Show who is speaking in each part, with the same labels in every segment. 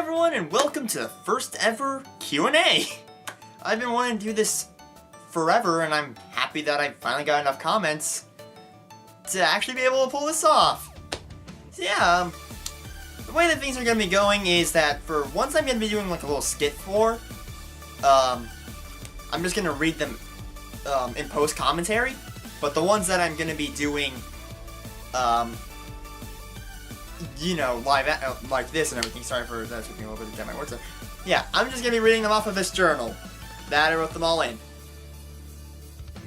Speaker 1: everyone, and welcome to the first ever Q and A. I've been wanting to do this forever, and I'm happy that I finally got enough comments to actually be able to pull this off. So yeah, the way that things are going to be going is that for once I'm going to be doing like a little skit for, I'm just going to read them in post commentary, but the ones that I'm going to be doing, you know, live like this and everything. Sorry for that, took me a little bit to get my words there. Yeah, I'm just going to be reading them off of this journal that I wrote them all in.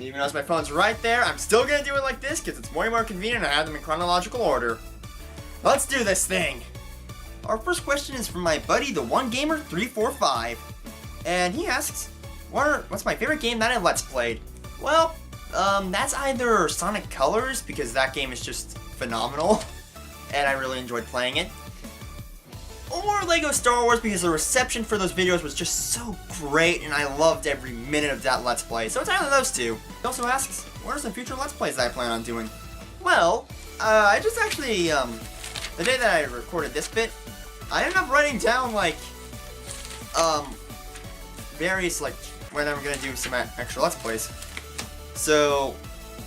Speaker 1: Even though my phone's right there, I'm still going to do it like this because it's way more convenient and I have them in chronological order. Let's do this thing! Our first question is from my buddy, the One Gamer 345, and he asks, what's my favorite game that I Let's Played? Well, that's either Sonic Colors, because that game is just phenomenal, and I really enjoyed playing it, or Lego Star Wars, because the reception for those videos was just so great, and I loved every minute of that Let's Play, so it's either those two. He also asks, what are some future Let's Plays that I plan on doing? Well, I just actually, the day that I recorded this bit, I ended up writing down, like, various, like, when I'm gonna do some extra Let's Plays. So,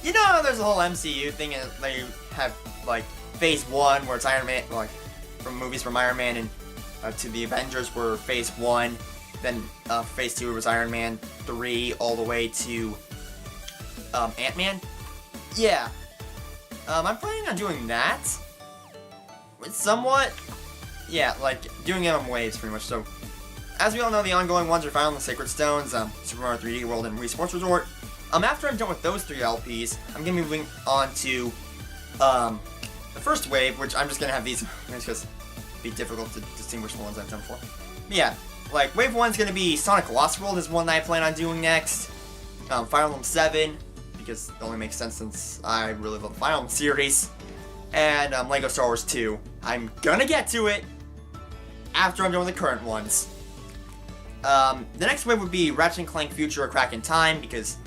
Speaker 1: you know how there's a whole MCU thing, and they have, like, Phase 1, where it's Iron Man, like, from movies from Iron Man and to the Avengers were Phase 1, then Phase 2 was Iron Man 3, all the way to Ant-Man. Yeah. I'm planning on doing that. Somewhat. Yeah, like, doing it on waves, pretty much. So, as we all know, the ongoing ones are found in the Sacred Stones, Super Mario 3D World, and Wii Sports Resort. After I'm done with those 3 LPs, I'm going to be moving on to, the first wave, which I'm just going to have these, because it'd be difficult to distinguish the ones I've done before. But yeah, like, Wave 1's going to be Sonic Lost World is one that I plan on doing next. Fire Emblem 7, because it only makes sense since I really love the Fire Emblem series. And, Lego Star Wars 2. I'm gonna get to it after I'm done with the current ones. The next wave would be Ratchet Clank Future or Crack in Time, because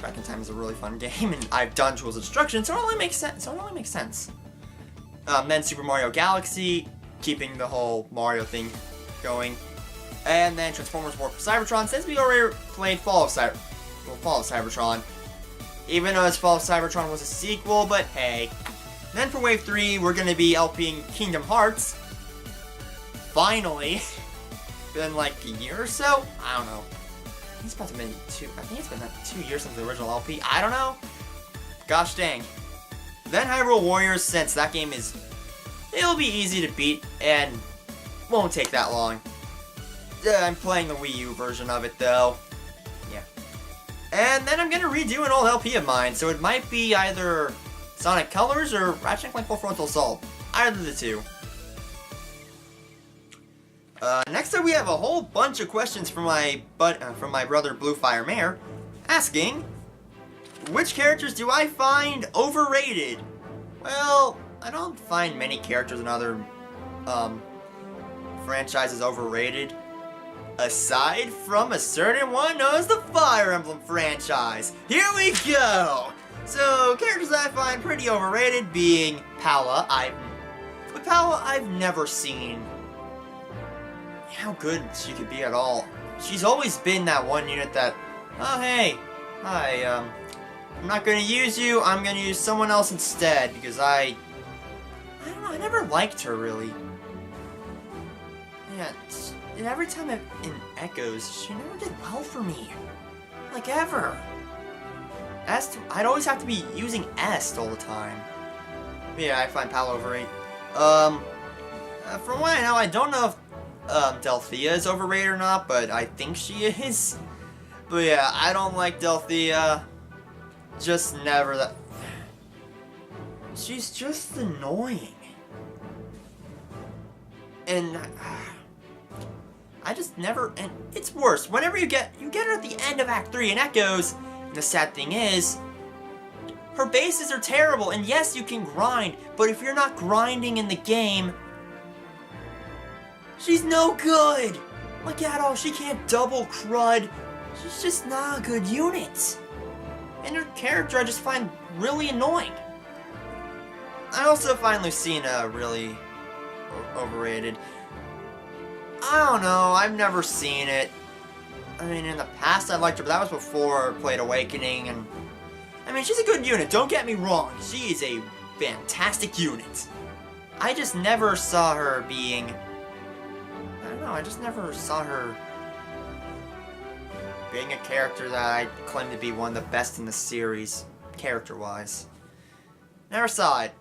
Speaker 1: Crack in Time is a really fun game, and I've done Tools of Destruction, so it only makes sense. Then Super Mario Galaxy, keeping the whole Mario thing going. And then Transformers War for Cybertron, since we already played Fall of Cybertron. Even though Fall of Cybertron was a sequel, but hey. Then for Wave 3, we're going to be LPing Kingdom Hearts. Finally. Been like a year or so? I don't know. I think it's about to be 2. I think it's been like 2 years since the original LP. I don't know. Gosh dang. Then Hyrule Warriors, since that game it'll be easy to beat and won't take that long. I'm playing the Wii U version of it though. Yeah. And then I'm going to redo an old LP of mine, so it might be either Sonic Colors or Ratchet Clank Full Frontal Assault. Either of the two. Next up we have a whole bunch of questions from my brother Blue Fire Mare, asking, which characters do I find overrated? Well, I don't find many characters in other franchises overrated, aside from a certain one known as the Fire Emblem franchise. Here we go! So, characters that I find pretty overrated being Paula. With Paula, I've never seen how good she could be at all. She's always been that one unit that, oh hey, hi, I'm not gonna use you, I'm gonna use someone else instead, because I don't know, I never liked her really. Yeah, and every time in Echoes, she never did well for me. Like, ever. I'd always have to be using Est all the time. But yeah, I find Paolo overrated. From what I know, I don't know if Delphia is overrated or not, but I think she is. But yeah, I don't like Delphia. Just never that. She's just annoying. And I just never, and it's worse. Whenever you get her at the end of Act 3 in Echoes. The sad thing is, her bases are terrible, and yes, you can grind, but if you're not grinding in the game, she's no good! Look at all, she can't double crud. She's just not a good unit. And her character I just find really annoying. I also find Lucina really overrated. I don't know, I've never seen it. I mean, in the past I liked her, but that was before I played Awakening, and... I mean, she's a good unit, don't get me wrong. She is a fantastic unit. I just never saw her being... I don't know, I just never saw her being a character that I claim to be one of the best in the series, character-wise. Never saw it.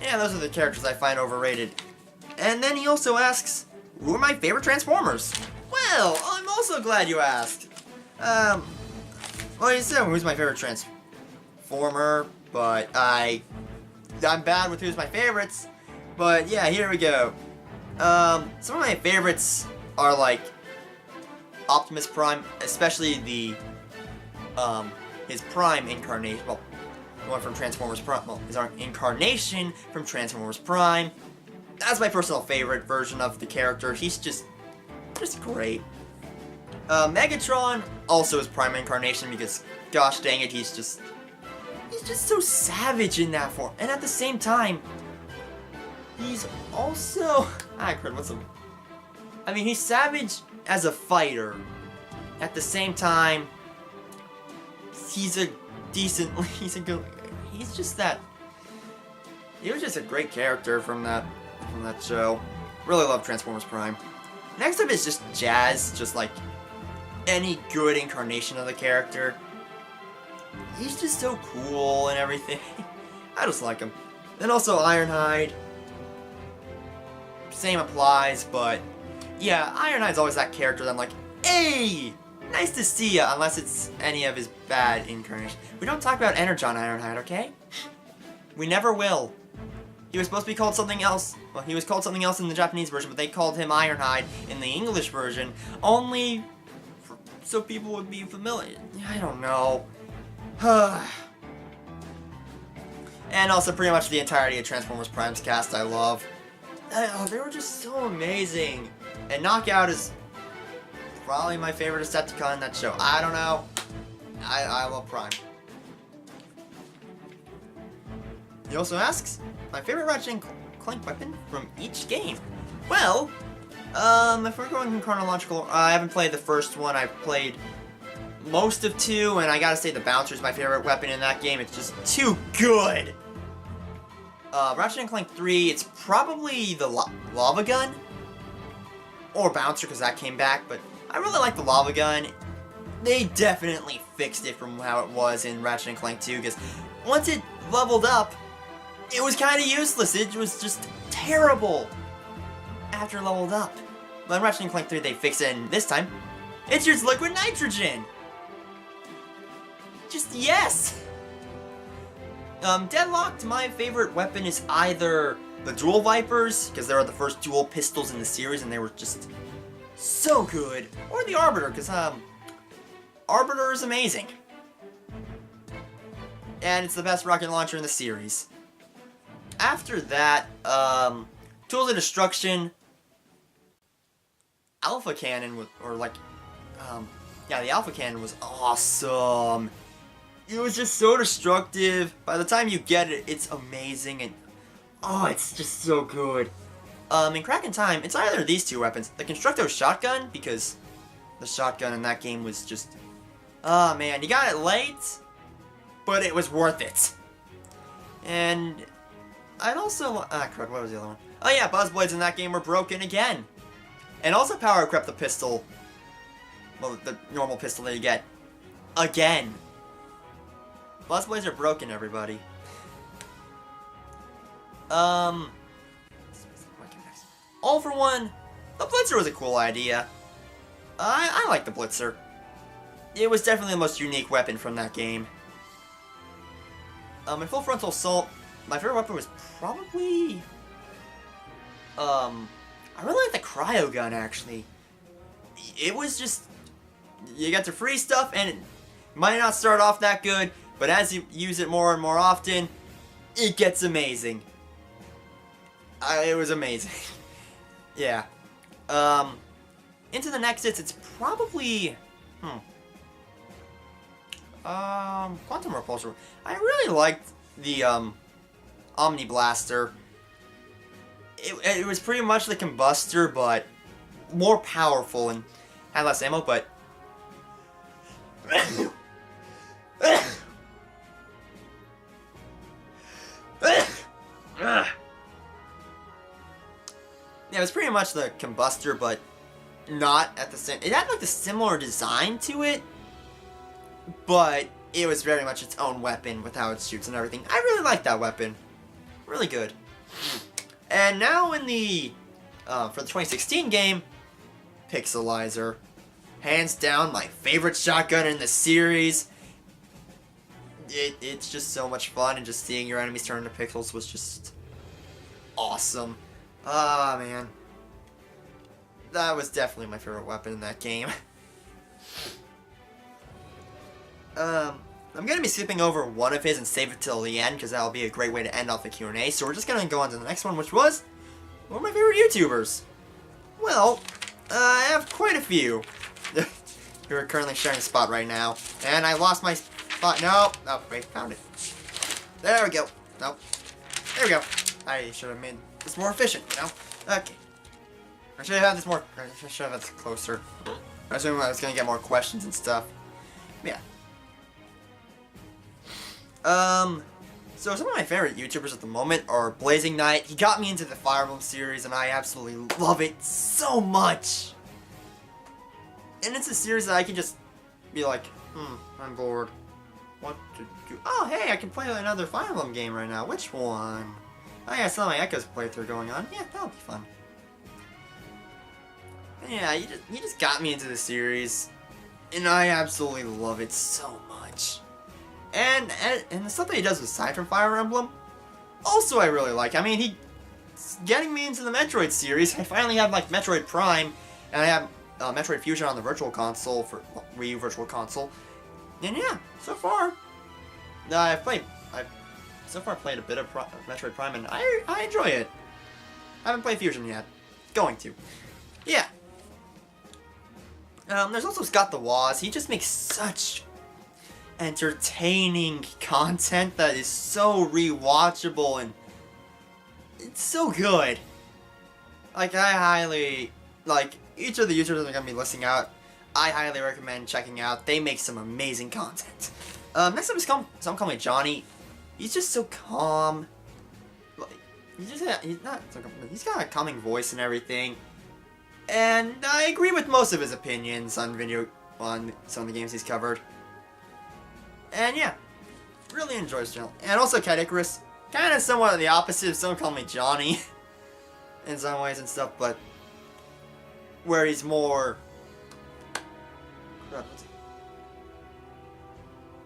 Speaker 1: Yeah, those are the characters I find overrated. And then he also asks, who are my favorite Transformers? Well, I'm also glad you asked. Well, you said who's my favorite Transformer, but I'm bad with who's my favorites. But yeah, here we go. Some of my favorites are like Optimus Prime, especially the his Prime incarnation. Well, the one from Transformers Prime. Well, his incarnation from Transformers Prime. That's my personal favorite version of the character. He's just great. Megatron also his Prime incarnation because, gosh dang it, he's just so savage in that form. And at the same time, he's also... I mean, he's savage as a fighter. At the same time, he's a decent... He was just a great character from that show. Really love Transformers Prime. Next up is just Jazz, just like any good incarnation of the character. He's just so cool and everything. I just like him. Then also Ironhide. Same applies, but yeah, Ironhide's always that character that I'm like, hey, nice to see ya, unless it's any of his bad incarnations. We don't talk about Energon Ironhide, okay? We never will. He was supposed to be called something else. Well, he was called something else in the Japanese version, but they called him Ironhide in the English version, only so people would be familiar. I don't know. And also pretty much the entirety of Transformers Prime's cast I love. They were just so amazing. And Knockout is probably my favorite Decepticon in that show. I don't know. I love Prime. He also asks, my favorite Ratchet Clank weapon from each game. Well, if we're going in chronological, I haven't played the first one. I've played most of 2, and I gotta say the Bouncer is my favorite weapon in that game. It's just too good. Ratchet Clank 3, it's probably the Lava Gun. Or Bouncer, because that came back, but I really like the Lava Gun. They definitely fixed it from how it was in Ratchet Clank 2, because once it leveled up, it was kind of useless. It was just terrible after it leveled up. But in Ratchet Clank 3, they fixed it, and this time, it's just liquid nitrogen. Just yes. Deadlocked, my favorite weapon is either the Dual Vipers, because they were the first dual pistols in the series, and they were just so good, or the Arbiter, because Arbiter is amazing. And it's the best rocket launcher in the series. After that, Tools of Destruction, Alpha Cannon, yeah, the Alpha Cannon was awesome. It was just so destructive. By the time you get it, it's amazing, and oh, it's just so good. In Crack in Time, it's either of these two weapons. The Constructo Shotgun, because the shotgun in that game was just... Oh man, you got it late, but it was worth it. And I'd also... crap, what was the other one? Oh yeah, Buzzblades in that game were broken again. And also Power Crept the pistol. Well, the normal pistol that you get. Again. Buzzblades are broken, everybody. All for One, the Blitzer was a cool idea. I like the Blitzer. It was definitely the most unique weapon from that game. In Full Frontal Assault, my favorite weapon was probably... I really like the Cryo Gun, actually. It was just... You got to free stuff, and it might not start off that good, but as you use it more and more often, it gets amazing. It was amazing. Yeah. Into the Nexus, it's probably... Quantum Repulsor. I really liked the, Omni Blaster. it was pretty much the combustor, but more powerful and had less ammo, but... Yeah, it was pretty much the combustor, but not at the same... It had like a similar design to it, but it was very much its own weapon with how it shoots and everything. I really like that weapon. Really good. And now in the... for the 2016 game, Pixelizer. Hands down, my favorite shotgun in the series. It's just so much fun, and just seeing your enemies turn into pixels was just awesome. Ah, man. That was definitely my favorite weapon in that game. I'm going to be skipping over one of his and save it till the end, because that'll be a great way to end off the Q and A. So we're just going to go on to the next one, which was one of my favorite YouTubers. Well, I have quite a few who are currently sharing a spot right now. And I lost my spot. No, wait, found it. There we go. Nope. There we go. I should have made this more efficient, you know? Okay. I should have had this more... I should have had this closer. I assumed I was going to get more questions and stuff. Yeah. So some of my favorite YouTubers at the moment are Blazing Knight. He got me into the Fire Emblem series, and I absolutely love it so much. And it's a series that I can just be like, I'm bored. What to do? Oh, hey, I can play another Fire Emblem game right now. Which one? Oh yeah, some of my Echoes playthrough going on. Yeah, that'll be fun. And yeah, he just got me into the series, and I absolutely love it so much. And the stuff that he does aside from Fire Emblem, also I really like. I mean, he's getting me into the Metroid series. I finally have like Metroid Prime, and I have Metroid Fusion on the Virtual Console for Wii U Virtual Console. And yeah, so far, I've played a bit of Metroid Prime, and I enjoy it. I haven't played Fusion yet. Going to. Yeah. There's also Scott the Woz. He just makes such entertaining content that is so rewatchable, and it's so good. Like, I highly... Like, each of the YouTubers that I'm going to be listing out, I highly recommend checking out. They make some amazing content. Next up is some call me Johnny. He's just so calm. Like, he's not so calm. He's got a calming voice and everything. And I agree with most of his opinions on some of the games he's covered. And yeah, really enjoy his channel. And also Cat Icarus, kind of somewhat of the opposite of Some Call Me Johnny in some ways and stuff, but where he's more...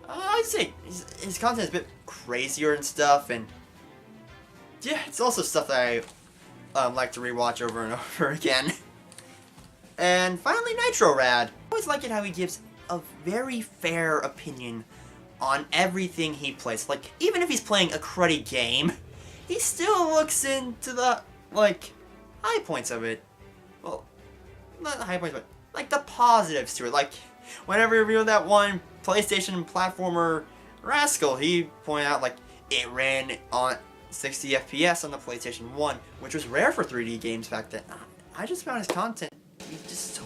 Speaker 1: I'd say his content is a bit crazier and stuff, and yeah, it's also stuff that I like to rewatch over and over again. And finally, Nitro Rad. I always like it how he gives a very fair opinion on everything he plays. Like, even if he's playing a cruddy game, he still looks into the, like, high points of it. Well, not the high points, but, like, the positives to it. Like, whenever he reviewed that one PlayStation platformer Rascal, he pointed out, like, it ran on 60 FPS on the PlayStation 1, which was rare for 3D games back then. I just found his content to be just so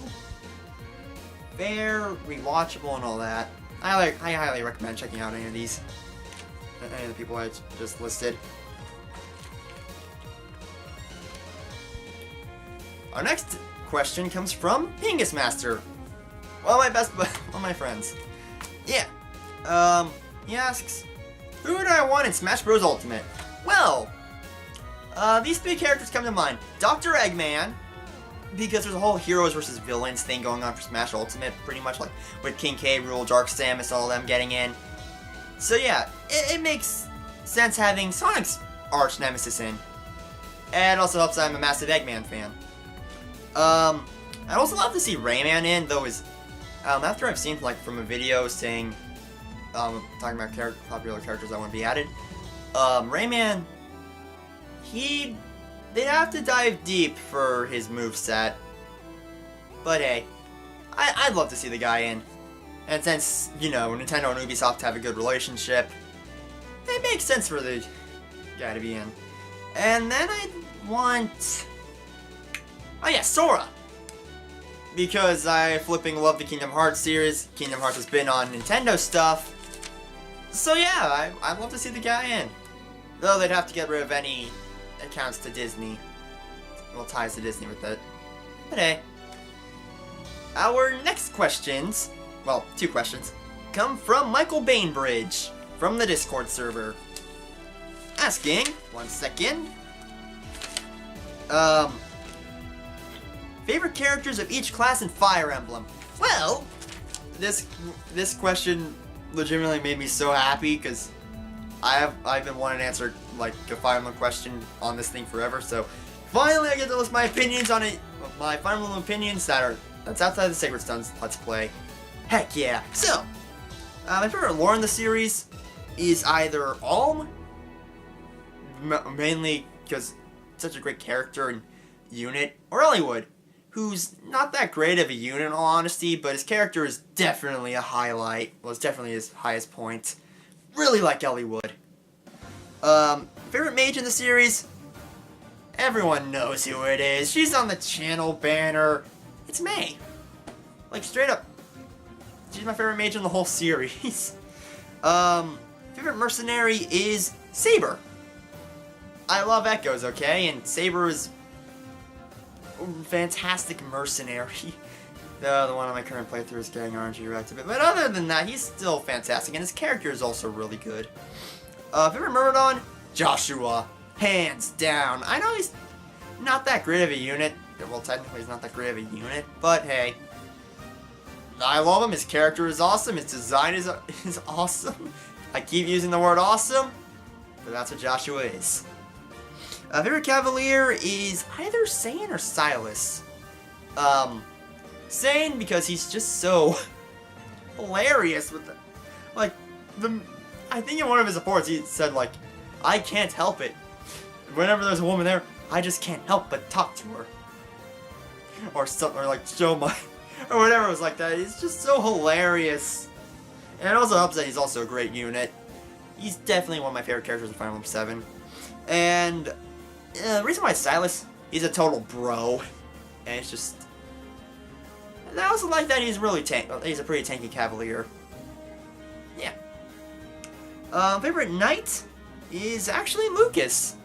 Speaker 1: fair, rewatchable, and all that. I highly recommend checking out any of the people I just listed. Our next question comes from Pingus Master. One of my friends. Yeah. He asks, who do I want in Smash Bros. Ultimate? Well, these three characters come to mind. Dr. Eggman, because there's a whole heroes versus villains thing going on for Smash Ultimate, pretty much like with King K. Rool, Dark Samus, all of them getting in. So yeah, it makes sense having Sonic's arch nemesis in. And it also helps that I'm a massive Eggman fan. I'd also love to see Rayman in, though after I've seen like from a video saying, talking about popular characters that want to be added, Rayman, they'd have to dive deep for his moveset. But hey, I'd love to see the guy in. And since, you know, Nintendo and Ubisoft have a good relationship, it makes sense for the guy to be in. And then I want... oh yeah, Sora! Because I flipping love the Kingdom Hearts series. Kingdom Hearts has been on Nintendo stuff. So yeah, I'd love to see the guy in. Though they'd have to get rid of any accounts to Disney. Well, ties to Disney with it. But hey. Our next questions, well, 2 questions, come from Michael Bainbridge from the Discord server. Asking, 1 second. Favorite characters of each class in Fire Emblem? Well, this question legitimately made me so happy because I've been wanting to answer like a Fire Emblem question on this thing forever. So finally, I get to list my opinions on it. My Fire Emblem opinions that's outside the Sacred Stones Let's Play. Heck yeah! So my favorite lore in the series is either Alm, mainly because such a great character and unit, or Eliwood, who's not that great of a unit in all honesty, but his character is definitely a highlight. Well, it's definitely his highest point. Really like Eliwood. Favorite mage in the series? Everyone knows who it is. She's on the channel banner. It's May. Like, straight up. She's my favorite mage in the whole series. Favorite mercenary is Saber. I love Echoes, okay? And Saber is a fantastic mercenary. The one on my current playthrough is getting RNG wrecked a bit. But other than that, he's still fantastic. And his character is also really good. Favorite Myrmidon? Joshua. Hands down. I know he's not that great of a unit. Well, technically he's not that great of a unit. But hey. I love him. His character is awesome. His design is awesome. I keep using the word awesome. But that's what Joshua is. Favorite Cavalier is either Sane or Silas. Sane because he's just so hilarious with the, like, I think in one of his reports he said, like, I can't help it. Whenever there's a woman there, I just can't help but talk to her. Or something, or like show my, or whatever it was like that. It's just so hilarious. And it also helps that he's also a great unit. He's definitely one of my favorite characters in Final Fantasy 7. And the reason why Silas, he's a total bro. And it's just, and I also like that he's really he's a pretty tanky Cavalier. Yeah. Favorite knight is actually Lucas.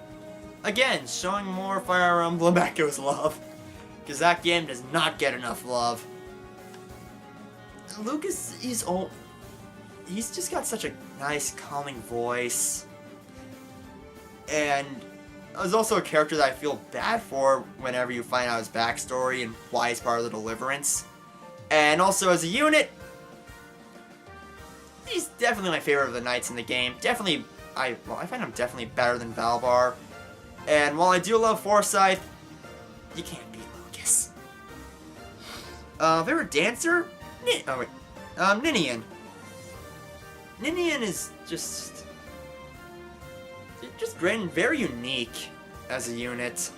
Speaker 1: Again, showing more Fire Emblem Echoes love. Because that game does not get enough love. Lucas, he's just got such a nice, calming voice. And he's also a character that I feel bad for whenever you find out his backstory and why he's part of the Deliverance. And also as a unit, he's definitely my favorite of the knights in the game. Definitely, I find him definitely better than Valbar. And while I do love Forsyth, you can't beat Lucas. Favorite dancer? Ninian. Ninian is just great and very unique as a unit.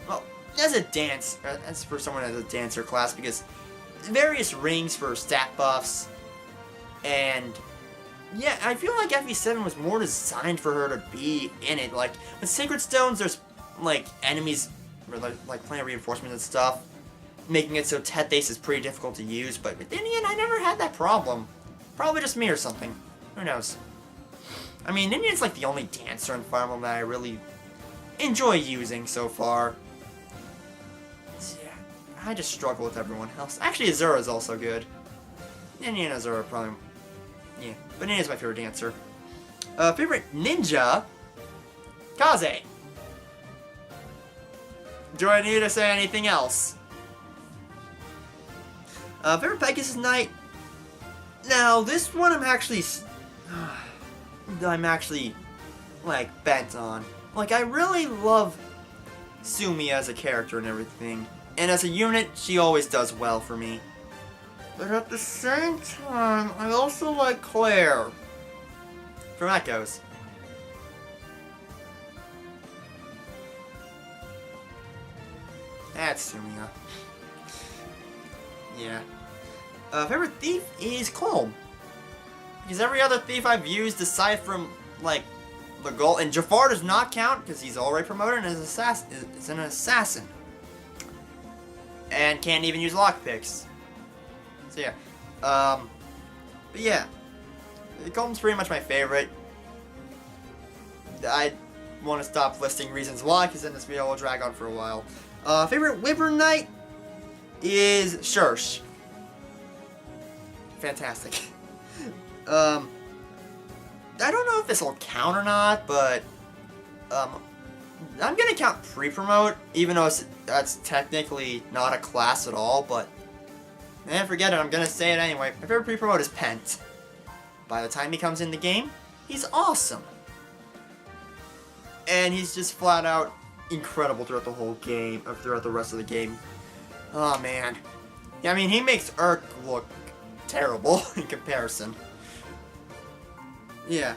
Speaker 1: Well, as for someone as a dancer class, because various rings for stat buffs, and yeah, I feel like FE7 was more designed for her to be in it. Like, with Sacred Stones, there's, like, enemies, like planet reinforcements and stuff, making it so Tethys is pretty difficult to use, but with Ninian, I never had that problem. Probably just me or something. Who knows? I mean, Ninian's, like, the only dancer in Fire Emblem that I really enjoy using so far. Yeah, I just struggle with everyone else. Actually, Azura's also good. Ninian and Azura probably... yeah, but Ninian's my favorite dancer. Favorite ninja? Kaze. Do I need to say anything else? Favorite Pegasus Knight? Now, this one I'm actually, like, bent on. Like, I really love Sumi as a character and everything. And as a unit, she always does well for me. But at the same time, I also like Claire. From Echoes. That's Sumia. Yeah. Favorite thief is Colm. Because every other thief I've used, aside from, like, the goal. And Jafar does not count because he's already promoted and is an assassin. And can't even use lockpicks. So yeah. But yeah. Colton's pretty much my favorite. I want to stop listing reasons why, because then this video will drag on for a while. Favorite Wyvern Knight is Shursh. Fantastic. I don't know if this will count or not, but I'm gonna count pre-promote, even though that's technically not a class at all. But forget it. I'm gonna say it anyway. My favorite pre-promote is Pent. By the time he comes in the game, he's awesome. And he's just flat out incredible throughout the whole game, or throughout the rest of the game. Oh man. Yeah, I mean, he makes Urk look terrible in comparison. Yeah.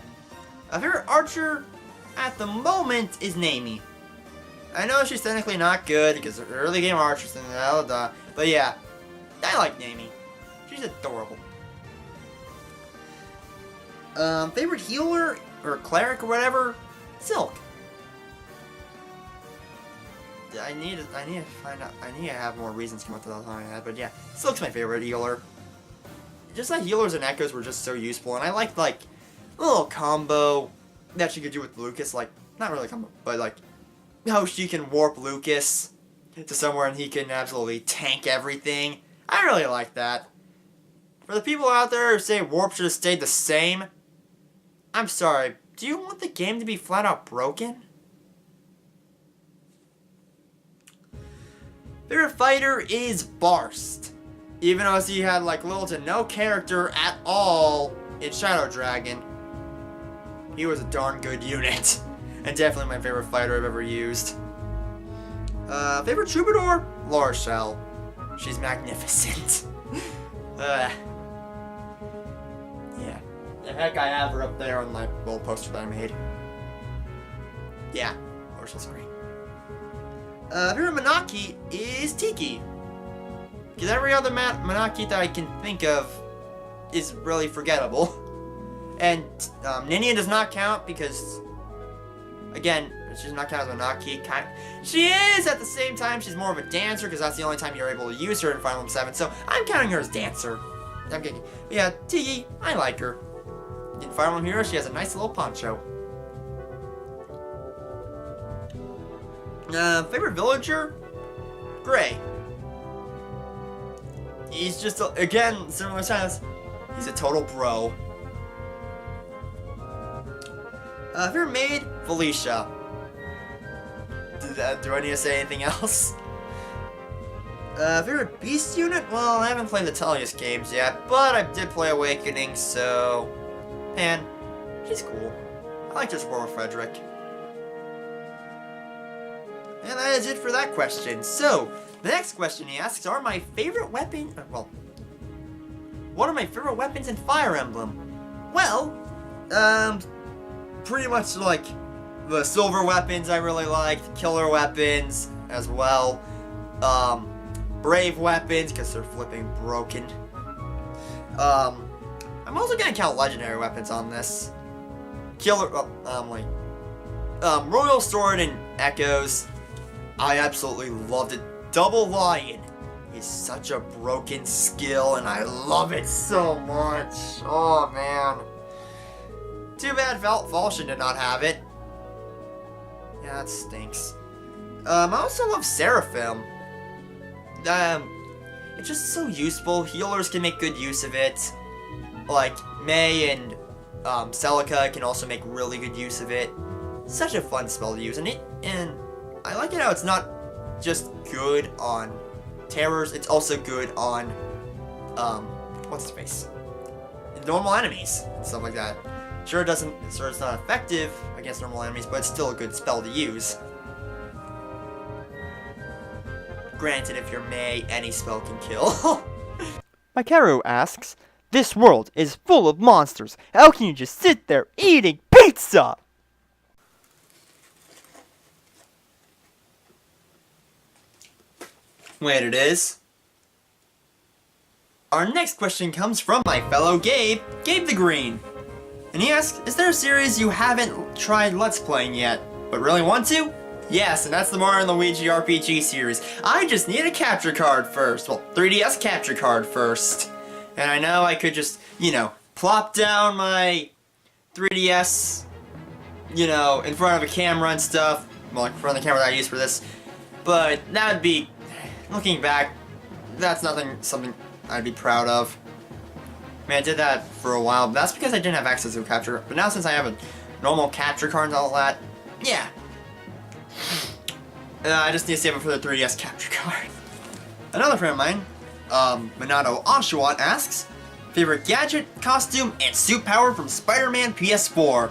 Speaker 1: My favorite archer at the moment is Nami. I know she's technically not good because they're early game archers and blah, blah, blah, but yeah, I like Nami. She's adorable. Favorite healer or cleric or whatever? Silk. I need to find out. I need to have more reasons come up to the top of my head, but yeah, Silk's my favorite healer. Just like healers and echoes were just so useful, and I liked like a little combo that she could do with Lucas. Like not really a combo, but like how she can warp Lucas to somewhere and he can absolutely tank everything. I really like that. For the people out there who say warp should have stayed the same, I'm sorry. Do you want the game to be flat out broken? Favorite fighter is Barst. Even though he had like little to no character at all in Shadow Dragon, he was a darn good unit. And definitely my favorite fighter I've ever used. Favorite troubadour? Laura Shell. She's magnificent. Yeah. Heck, I have her up there on my little poster that I made. Yeah, Laura Shell's great. Favorite Monarchy is Tiki. Because every other Monarchy that I can think of is really forgettable. And Ninian does not count because, again, she's not counted as a Monarchy. She is at the same time. She's more of a dancer because that's the only time you're able to use her in Final Fantasy VII. So I'm counting her as dancer. I'm kidding. But yeah, Tiki, I like her. In Fire Emblem Heroes, she has a nice little poncho. Favorite villager? Gray. He's just, again, similar size. He's a total bro. Favorite maid? Felicia. Do I need to say anything else? Favorite beast unit? Well, I haven't played the Tellius games yet, but I did play Awakening, so... Man, she's cool. I like just War with Frederick. And that is it for that question. So, the next question he asks are my favorite weapon... Well, what are my favorite weapons in Fire Emblem? Well, pretty much like the silver weapons I really liked, killer weapons as well, brave weapons because they're flipping broken. I'm also gonna count legendary weapons on this. Royal Sword and Echoes. I absolutely loved it. Double Lion is such a broken skill, and I love it so much. Oh man. Too bad Falchion did not have it. Yeah, that stinks. I also love Seraphim. It's just so useful. Healers can make good use of it. Like, May and Celica can also make really good use of it. Such a fun spell to use. And I like it how it's not just good on terrors, it's also good on, what's his face? Normal enemies and stuff like that. Sure, it's not effective against normal enemies, but it's still a good spell to use. Granted, if you're May, any spell can kill.
Speaker 2: Makaru asks, "This world is full of monsters. How can you just sit there eating pizza?"
Speaker 1: Wait, it is. Our next question comes from my fellow Gabe the Green. And he asks, is there a series you haven't tried Let's Playing yet, but really want to? Yes, and that's the Mario and Luigi RPG series. I just need a capture card first. Well, 3DS capture card first. And I know I could just, you know, plop down my 3DS, you know, in front of a camera and stuff. Well, in front of the camera that I use for this. But that would be, looking back, that's something I'd be proud of. I mean, I did that for a while, but that's because I didn't have access to a capture. But now since I have a normal capture card and all that, yeah. I just need to save it for the 3DS capture card. Another friend of mine, Minato Oshawott, asks, favorite gadget, costume, and suit power from SpiderMan PS4?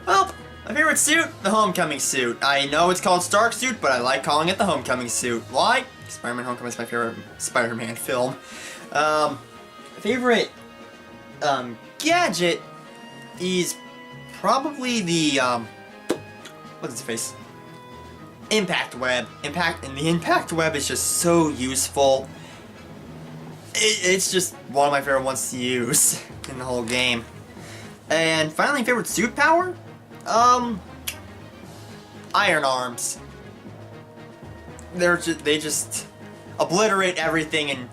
Speaker 1: Well, my favorite suit, the Homecoming suit. I know it's called Stark suit, but I like calling it the Homecoming suit. Why? Spider-Man Homecoming is my favorite Spider-Man film. Favorite gadget is probably the what's its face? Impact Web. The Impact Web is just so useful. It's just one of my favorite ones to use in the whole game. And finally, favorite suit power? Iron Arms. They just obliterate everything and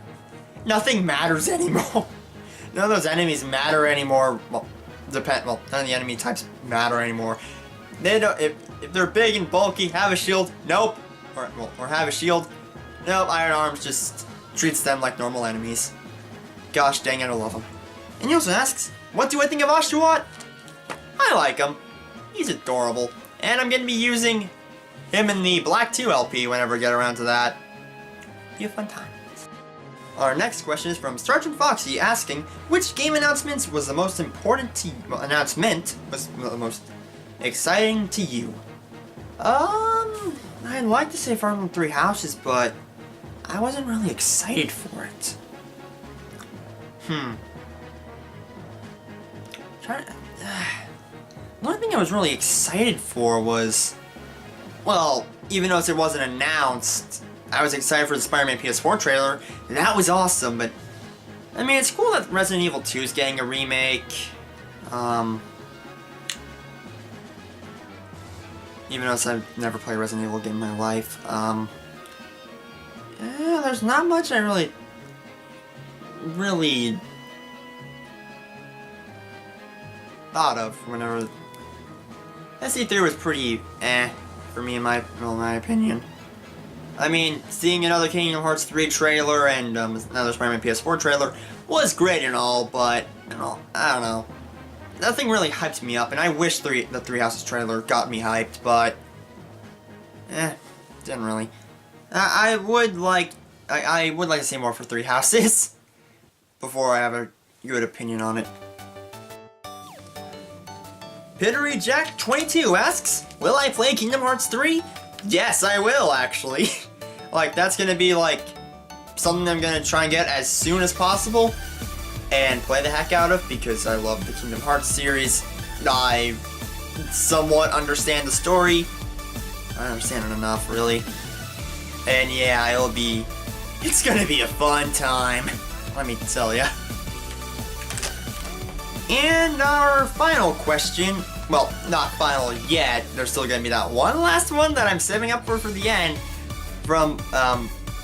Speaker 1: nothing matters anymore. None of those enemies matter anymore. Well, none of the enemy types matter anymore. They don't. If they're big and bulky, have a shield. Nope. Or have a shield. Nope. Iron Arms just treats them like normal enemies. Gosh dang it, I love him. And he also asks, what do I think of Oshawott? I like him. He's adorable. And I'm going to be using him in the Black 2 LP whenever I get around to that. Be a fun time. Our next question is from Sergeant Foxy asking, which game announcement was the most important to you? Announcement was the most exciting to you? I'd like to say Fire Emblem Three Houses, but I wasn't really excited for it. The only thing I was really excited for was, well, even though it wasn't announced, I was excited for the Spider-Man PS4 trailer. That was awesome, but I mean, it's cool that Resident Evil 2 is getting a remake. Even though I've never played a Resident Evil game in my life. Yeah, there's not much I really thought of whenever. SE3 was pretty for me in my opinion. I mean, seeing another Kingdom Hearts 3 trailer and another Spider-Man PS4 trailer was great and all, but I don't know. Nothing really hyped me up, and I wish the Three Houses trailer got me hyped, but didn't really. I would like to see more for Three Houses before I have a good opinion on it. Pittery Jack 22 asks, will I play Kingdom Hearts 3? Yes, I will, actually. Like, that's gonna be, like, something I'm gonna try and get as soon as possible and play the heck out of, because I love the Kingdom Hearts series. I somewhat understand the story. I don't understand it enough, really. And yeah, it's gonna be a fun time, let me tell ya. And our final question, well, not final yet, there's still gonna be that one last one that I'm saving up for the end from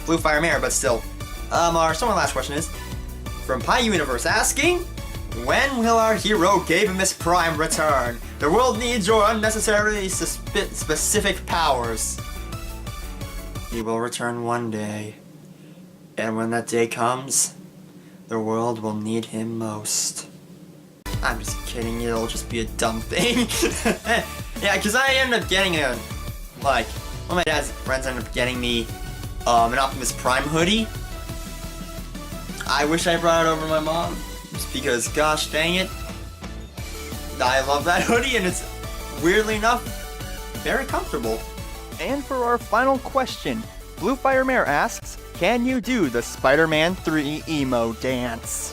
Speaker 1: Blue Fire Mare, but still. Our last question is from Pi Universe asking, when will our hero Optimus Prime return? The world needs your unnecessarily specific powers. He will return one day, and when that day comes, the world will need him most. I'm just kidding, it'll just be a dumb thing. Yeah, because I ended up getting one of my dad's friends ended up getting me an Optimus Prime hoodie. I wish I brought it over to my mom, just because, gosh dang it, I love that hoodie, and it's, weirdly enough, very comfortable.
Speaker 2: And for our final question, Blue Fire Mare asks, can you do the Spider-Man 3 emo dance?